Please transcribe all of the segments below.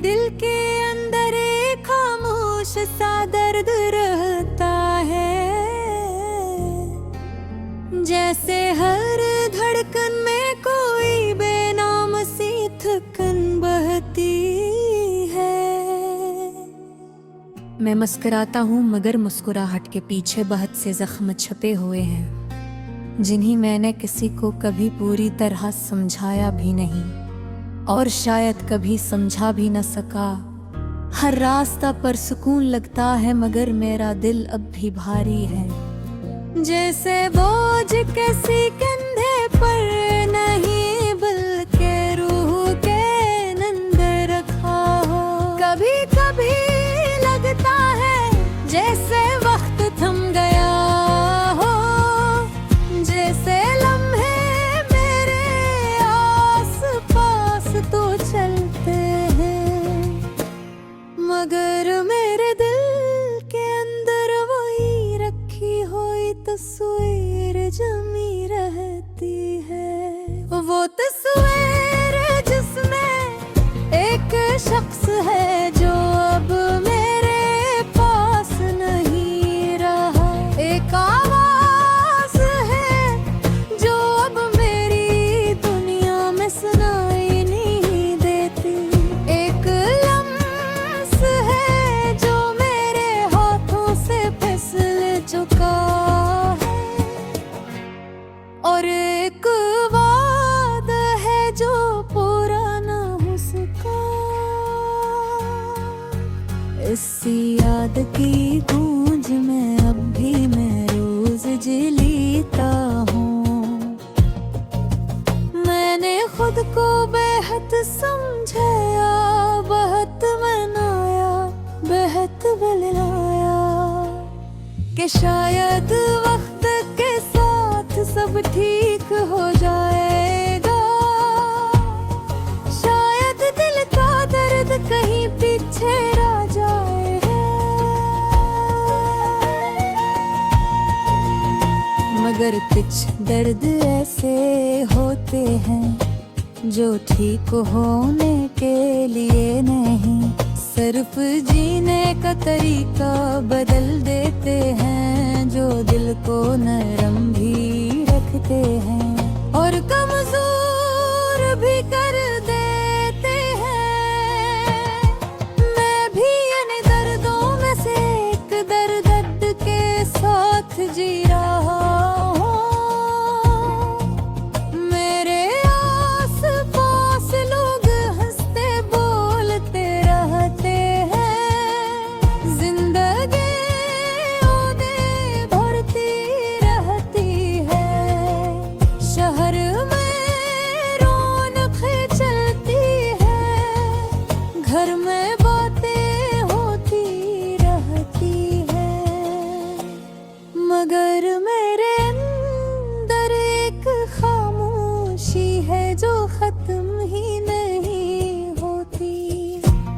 दिल के अंदर एक खामोश सा दर्द रहता है, जैसे हर धड़कन में कोई बेनाम सी थकन बहती है। मैं मुस्कुराता हूँ मगर मुस्कुराहट के पीछे बहुत से जख्म छपे हुए हैं, जिन्हें मैंने किसी को कभी पूरी तरह समझाया भी नहीं और शायद कभी समझा भी न सका। हर रास्ता पर सुकून लगता है मगर मेरा दिल अब भी भारी है, जैसे बोझ किसी कंधे पर नहीं बल्कि रूह के अंदर रखा हो। कभी कभी लगता है जैसे वक्त थम गया हो, जैसे लम्हे मेरे आस पास तो चलते हैं मगर मेरे दिल के अंदर वही रखी हुई तस्वीर जमी रहती है। वो तस्वीर जिसमें एक शख्स है जो अब मेरे पास नहीं रहा, एक आवाज है जो अब मेरी दुनिया में सुनाई नहीं देती, एक लम्स है जो मेरे हाथों से फिसल चुका है, और एक वादा है जो पूरा ना हो सका। इस याद की गूंज में अब भी मैं रोज जीता हूँ। मैंने खुद को बेहद समझाया, बहुत मनाया, बेहद बललाया कि शायद वक्त के साथ सब ठीक हो जाएगा, शायद दिल का दर्द कहीं पीछे रह जाए। मगर कुछ दर्द ऐसे होते हैं जो ठीक होने के लिए नहीं, सिर्फ जीने का तरीका बदल देते हैं, जो दिल को नरम भी रखते हैं और कमजोर भी कर देते हैं। मैं भी इन दर्दों में से एक दर्द के साथ जी रहा हूँ। मेरे आस पास लोग हंसते बोलते रहते हैं, जिंदगी उन्हें भरती रहती है, शहर में रौनकें चलती है, घर में बातें होती रहती है, मगर मेरे अंदर एक खामोशी है जो खत्म ही नहीं होती।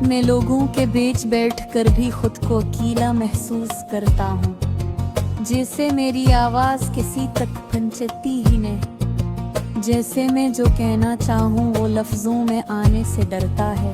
मैं लोगों के बीच बैठकर भी खुद को अकेला महसूस करता हूँ, जैसे मेरी आवाज किसी तक पहुंचती ही नहीं, जैसे मैं जो कहना चाहूँ वो लफ्जों में आने से डरता है।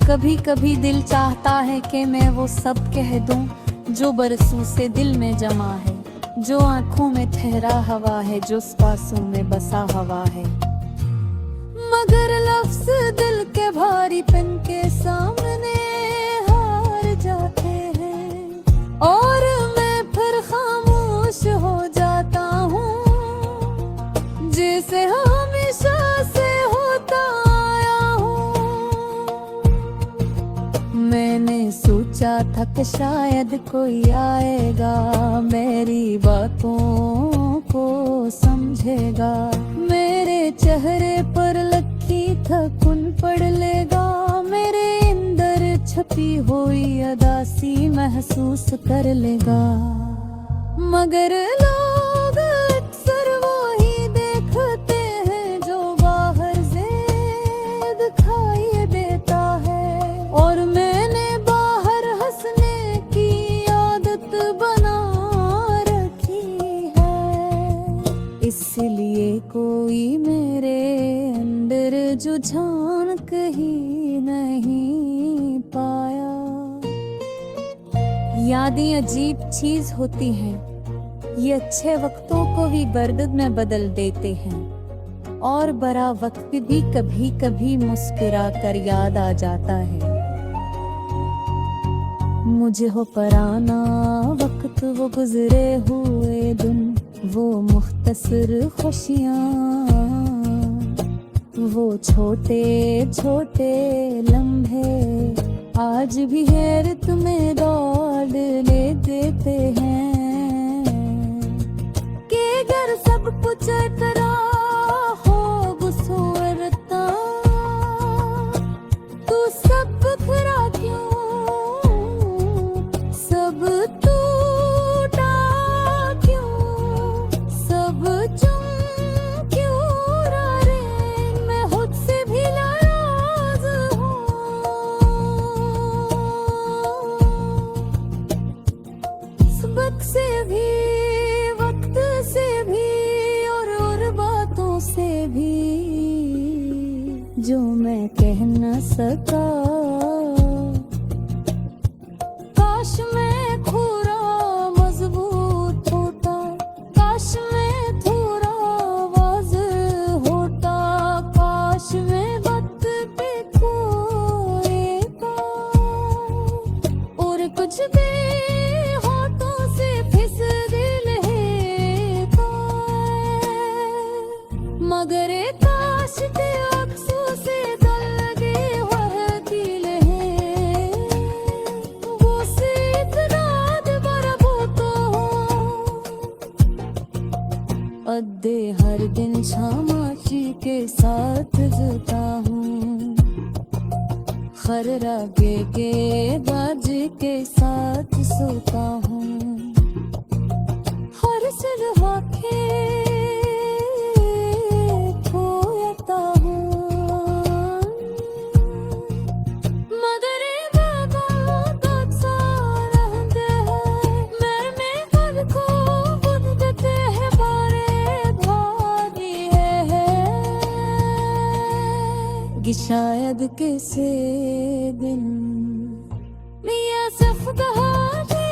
कभी कभी दिल चाहता है कि मैं वो सब कह दूं जो बरसों से दिल में जमा है, जो आंखों में ठहरा हवा है, जो सांसों में बसा हवा है, मगर लफ्ज दिल के भारीपन के सामने हार जाते हैं और मैं फिर खामोश हो जाता हूँ, जैसे हमेशा से होता आया हूँ। मैंने सोचा था कि शायद कोई आएगा, मेरी बातों को समझेगा, मेरे चेहरे पर लगी थकुन पड़ लेगा, मेरे अंदर छपी हुई अदासी महसूस कर लेगा। मगर लोग अक्सर वही देखते हैं जो बाहर से दिखाई देता है, और मैंने बाहर हंसने की आदत बना रखी है, इसलिए कोई मेरे अंदर मगर जुझान कहीं नहीं पाया। यादें अजीब चीज होती हैं, ये अच्छे वक्तों को भी दर्द में बदल देते हैं, और बुरा वक्त भी कभी कभी मुस्कुरा कर याद आ जाता है। मुझे हो पराना वक्त, वो गुजरे हुए दिन, वो मुख्तसर खुशियाँ, वो छोटे छोटे लम्हे आज भी हैरत में दौड़ ले देते हैं। कि अगर सब कुछ तेरा हो गुस्सा, तू सब बिखरा क्यों, सब टूटा क्यों, सब चुम क्यों रहा रे, मैं खुद से भी नाराज हूँ। सबक से भी, वक्त से भी, और बातों से भी, जो मैं कह न सका। काश मैं थोड़ा मजबूत होता, काश मैं थोड़ा वाज़ेह होता, काश मैं वक्त पे खोएता, और कुछ भी होठों से फिसल लेता। मगर काश के अक्सों से दल लगे वह दिल है, वो से इतना दोबारा बोतो अद्दे हर दिन शामाची के साथ जुता हूँ, खर्रागे के बाज के साथ सोता हूँ, हर सुलह के खोता हूँ। मगर बाबा बहुत सारा है, मैं खुद को खुद देते हैं बारे भागी है, कि शायद किसी दिन मियाँ सफ कहा दे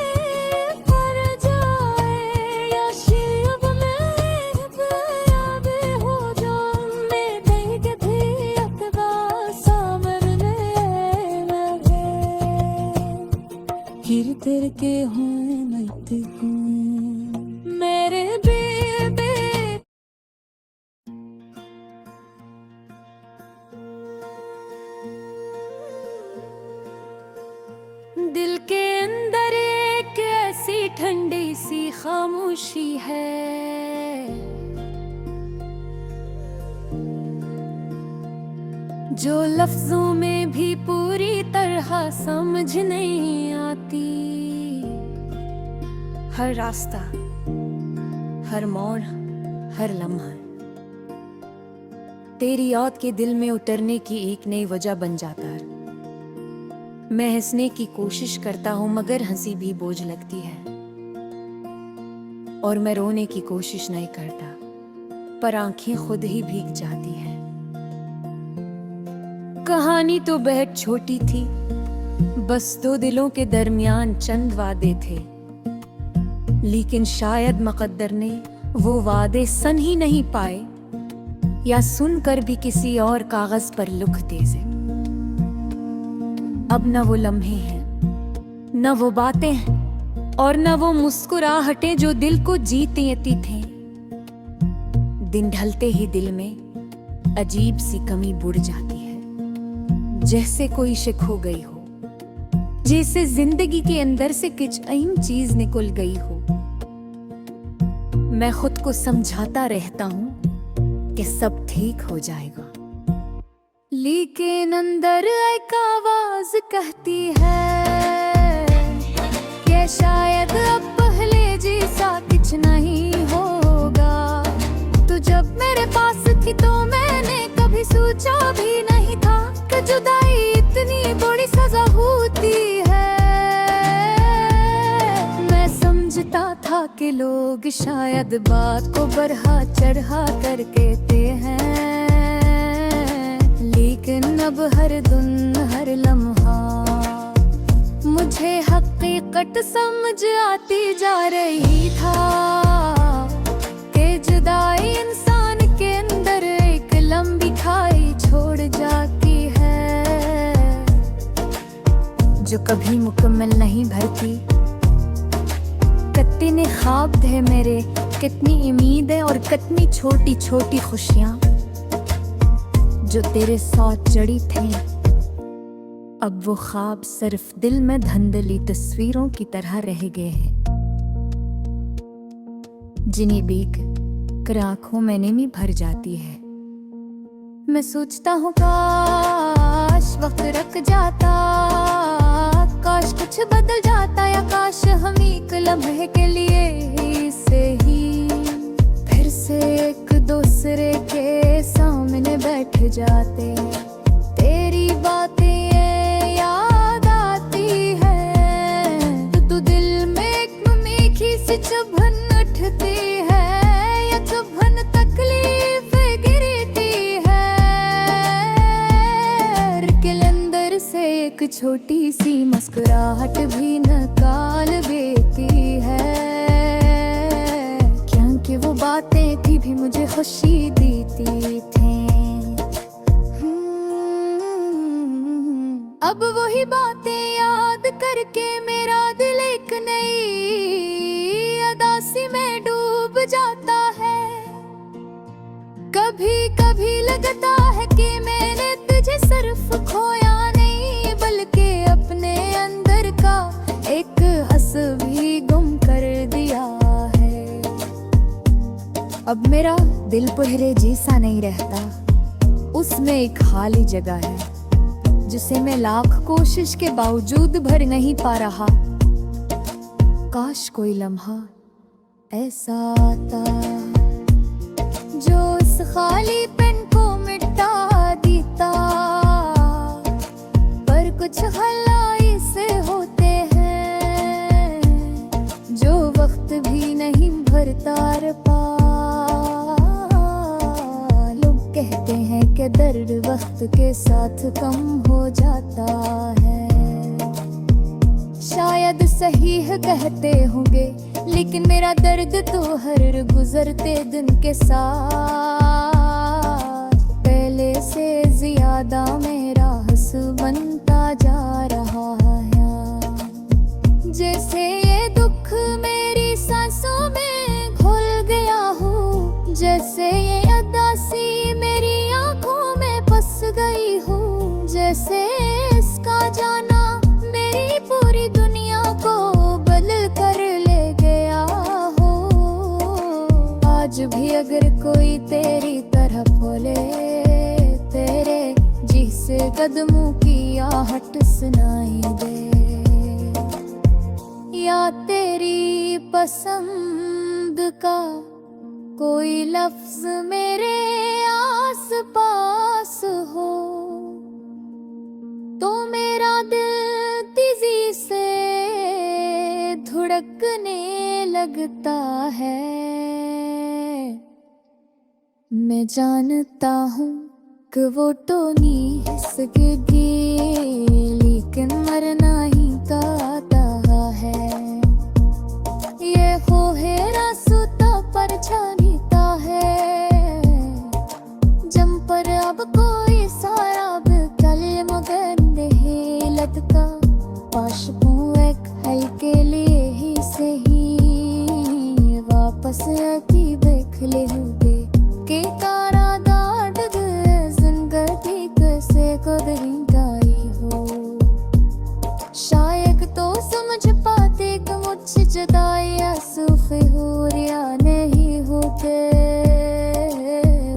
पर जाए, या शिब में याद हो जाने कहीं के थी अतबा सामने लगे, हिर तेरे के हुए नैतिक मेरे बेबे। दिल के अंदर एक ऐसी ठंडी सी खामोशी है, जो लफ्जों में भी पूरी तरह समझ नहीं आती। हर रास्ता, हर मोड़, हर लम्हा तेरी याद के दिल में उतरने की एक नई वजह बन जाता है। मैं हंसने की कोशिश करता हूँ मगर हंसी भी बोझ लगती है, और मैं रोने की कोशिश नहीं करता पर आंखें खुद ही भीग जाती हैं। कहानी तो बेहद छोटी थी, बस दो दिलों के दरमियान चंद वादे थे, लेकिन शायद मुकद्दर ने वो वादे सन ही नहीं पाए, या सुनकर भी किसी और कागज पर लिख दे से। अब न वो लम्हे हैं, न वो बातें हैं, और न वो मुस्कुराहटें जो दिल को जीती थे। दिन ढलते ही दिल में अजीब सी कमी बुढ़ जाती है, जैसे कोई शिक हो गई हो, जैसे जिंदगी के अंदर से कुछ अहम चीज निकल गई हो। मैं खुद को समझाता रहता हूँ कि सब ठीक हो जाएगा, लेकिन अंदर एक आवाज कहती है कि शायद अब पहले जैसा कुछ नहीं होगा। तो जब मेरे पास थी तो मैंने कभी सोचा भी नहीं था कि जुदाई इतनी बड़ी सजा होती है। मैं समझता था कि लोग शायद बात को बढ़ा चढ़ा कर कहते हैं, लेकिन अब हर दिन हर लम्हा मुझे हकीकत समझ आती जा रही था कि जुदाई इंसान के अंदर एक लंबी खाई छोड़ जाती है जो कभी मुकम्मल नहीं भरती। कितने ख्वाब थे मेरे, कितनी उम्मीदें और कितनी छोटी छोटी खुशियां जो तेरे साथ जड़ी थीं। अब वो ख्वाब सिर्फ दिल में धंधली तस्वीरों की तरह रह गए हैं, जिन्हें देख कर आंखों में नमी भर जाती है। मैं सोचता हूँ काश वक्त रुक जाता, काश कुछ बदल जाता, या काश हम एक लम्हे के लिए ही से ही फिर से एक दूसरे के सामने बैठ जाते। तेरी बातें याद आती है तो दिल में एक मीठी सी चुभन उठती है, या चुभन तकलीफ गिरती है। के अंदर से एक छोटी सी मुस्कुराहट भी निकाल देती है, क्योंकि वो बातें थी भी मुझे खुशी देती थी। अब वही बातें याद करके मेरा दिल एक नई अदासी में डूब जाता है। कभी कभी लगता है कि मैंने तुझे सिर्फ खोया नहीं, बल्कि अपने अंदर का एक हंस भी गुम कर दिया है। अब मेरा दिल पहले जैसा नहीं रहता, उसमें एक खाली जगह है जिसे मैं लाख कोशिश के बावजूद भर नहीं पा रहा। काश कोई लम्हा ऐसा आता जो इस खालीपन को मिटा देता, पर कुछ हलाई से होते हैं जो वक्त भी नहीं भरता पा। कहते हैं कि दर्द वक्त के साथ कम हो जाता है, शायद सही है कहते होंगे, लेकिन मेरा दर्द तो हर गुजरते दिन के साथ पहले से ज्यादा मेरा हंस बनता जा रहा है। जैसे ये दुख मेरी सांसों में घुल गया हो, जैसे ये अदासी मेरी आंखों में फंस गई हो, जैसे इसका जाना मेरी पूरी दुनिया को बदल कर ले गया हो। आज भी अगर कोई तेरी तरह बोले, तेरे जी से कदमों की आहट सुनाई दे, या तेरी पसंद का कोई लफ्ज मेरे आस पास हो, तो मेरा दिल तेजी से धड़कने लगता है। मैं जानता हूँ कि वो तो नहीं सकेगी, लेकिन मरना ही गाता है। ये हो हेरा सुता पर छानीता है, जम पर अब कोई सारा कल मगर नहीं लटका। पाश एक हल के लिए ही सही वापस आती देख ले होगे के तारा दाद जिंदगी कैसे कदरी गाई हो। शायद तो समझ पाते कि मुझसे जुदाई आसूफे हो या नहीं होते,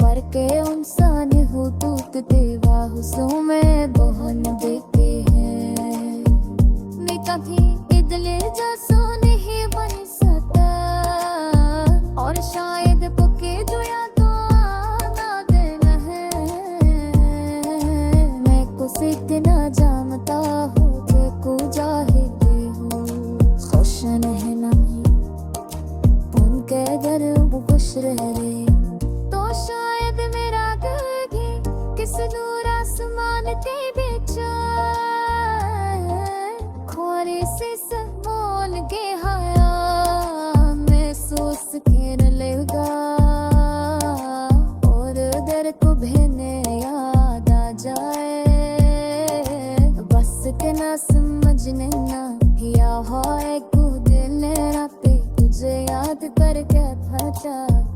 वर के इंसान हो टूटते बाहुसों में बहन देते हैं। मैं कभी इदले जैसा नहीं बन सकता, और शायद बुके जोया तो आना देना है। मैं कुछ इतना जानता हूँ कि को जाहिदे हो खुश नहीं, उनके घर वो खुश रह रहे, तो शायद मेरा दिल भी किस दूर आसमां ना समझने ना या हो एक दिल राते तुझे याद करके फंसा